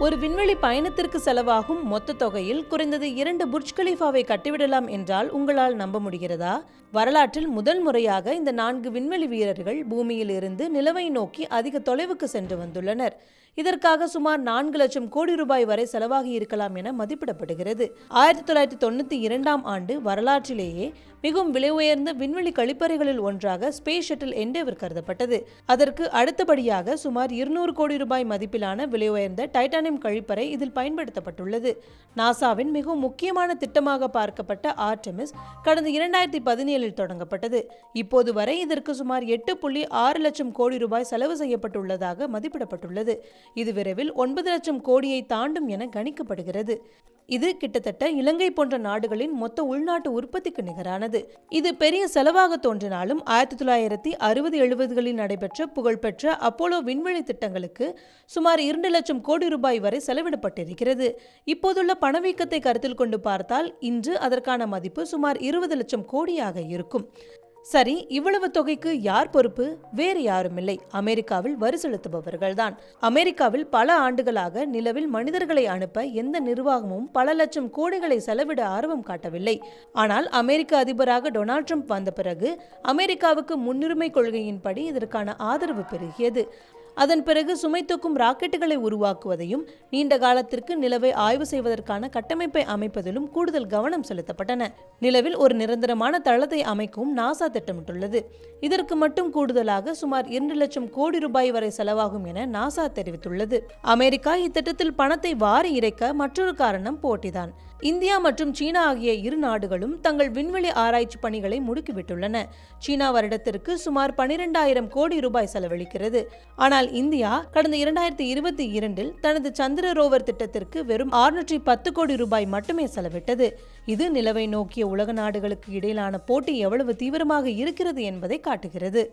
ஒரு விண்வெளி பயணத்திற்கு செலவாகும் மொத்த தொகையில் குறைந்தது 2 புர்ஜ் கலீஃபாவை கட்டிவிடலாம் என்றால் உங்களால் நம்ப முடிகிறதா? வரலாற்றில் முதல் முறையாக இந்த 4 விண்வெளி வீரர்கள் பூமியில் இருந்து நிலவை நோக்கி அதிக தொலைவுக்கு சென்று வந்துள்ளனர். இதற்காக சுமார் 4 லட்சம் கோடி ரூபாய் வரை செலவாகி இருக்கலாம் என மதிப்பிடப்படுகிறது. 1992ஆம் ஆண்டு வரலாற்றிலேயே மிகவும் விலை உயர்ந்த விண்வெளி கழிப்பறைகளில் ஒன்றாக ஸ்பேஸ் ஷட்டில் எண்டேவர் கருதப்பட்டது. அதற்கு அடுத்தபடியாக சுமார் 200 கோடி ரூபாய் மதிப்பிலான விலை உயர்ந்த டைட்டானியம் கழிப்பறை இதில் பயன்படுத்தப்பட்டுள்ளது. நாசாவின் மிகவும் முக்கியமான திட்டமாக பார்க்கப்பட்ட ஆர்டெமிஸ் கடந்த 2017இல் தொடங்கப்பட்டது. இப்போது வரை இதற்கு சுமார் 8.6 லட்சம் கோடி ரூபாய் செலவு செய்யப்பட்டுள்ளதாக மதிப்பிடப்பட்டுள்ளது. இது விரைவில் 9 லட்சம் கோடியை தாண்டும் என கணிக்கப்படுகிறது. இது கிட்டத்தட்ட இலங்கை போன்ற நாடுகளின் மொத்த உள்நாட்டு உற்பத்திக்கு நிகரானது. இது பெரிய செலவாக தோன்றினாலும் 1960-70களில் நடைபெற்ற புகழ்பெற்ற அப்போலோ விண்வெளி திட்டங்களுக்கு சுமார் 2 லட்சம் கோடி ரூபாய் வரை செலவிடப்பட்டிருக்கிறது. இப்போதுள்ள பணவீக்கத்தை கருத்தில் கொண்டு பார்த்தால் இன்று அதற்கான மதிப்பு சுமார் 20 லட்சம் கோடியாக இருக்கும். சரி, இவ்வளவு தொகைக்கு யார் பொறுப்பு? வேறு யாருமில்லை, அமெரிக்காவில் வரி செலுத்துபவர்கள்தான். அமெரிக்காவில் பல ஆண்டுகளாக நிலவில் மனிதர்களை அனுப்ப எந்த நிர்வாகமும் பல லட்சம் கோடிகளை செலவிட ஆர்வம் காட்டவில்லை. ஆனால் அமெரிக்க அதிபராக டொனால்ட் ட்ரம்ப் வந்த பிறகு அமெரிக்காவுக்கு முன்னுரிமை கொள்கையின்படி இதற்கான ஆதரவு பெருகியது. அதன் பிறகு சுமை தூக்கும் ராக்கெட்டுகளை உருவாக்குவதையும் நீண்ட காலத்திற்கு நிலவை ஆய்வு செய்வதற்கான கட்டமைப்பை அமைப்பதிலும் கூடுதல் கவனம் செலுத்தப்பட்டன. நிலவில் ஒரு நிரந்தரமான தளத்தை அமைக்கவும் நாசா திட்டமிட்டுள்ளது. இதற்கு மட்டும் கூடுதலாக சுமார் 2 லட்சம் கோடி ரூபாய் வரை செலவாகும் என நாசா தெரிவித்துள்ளது. அமெரிக்கா இத்திட்டத்தில் பணத்தை வாரி இறைக்க மற்றொரு காரணம் போட்டிதான். இந்தியா மற்றும் சீனா ஆகிய இரு நாடுகளும் தங்கள் விண்வெளி ஆராய்ச்சி பணிகளை முடுக்கிவிட்டுள்ளன. சீனா வருடத்திற்கு சுமார் 12,000 கோடி ரூபாய் செலவழிக்கிறது. ஆனால் இந்தியா கடந்த 2022இல் தனது சந்திர ரோவர் திட்டத்திற்கு வெறும் 610 கோடி ரூபாய் மட்டுமே செலவிட்டது. இது நிலவை நோக்கிய உலக நாடுகளுக்கு இடையிலான போட்டி எவ்வளவு தீவிரமாக இருக்கிறது என்பதை காட்டுகிறது.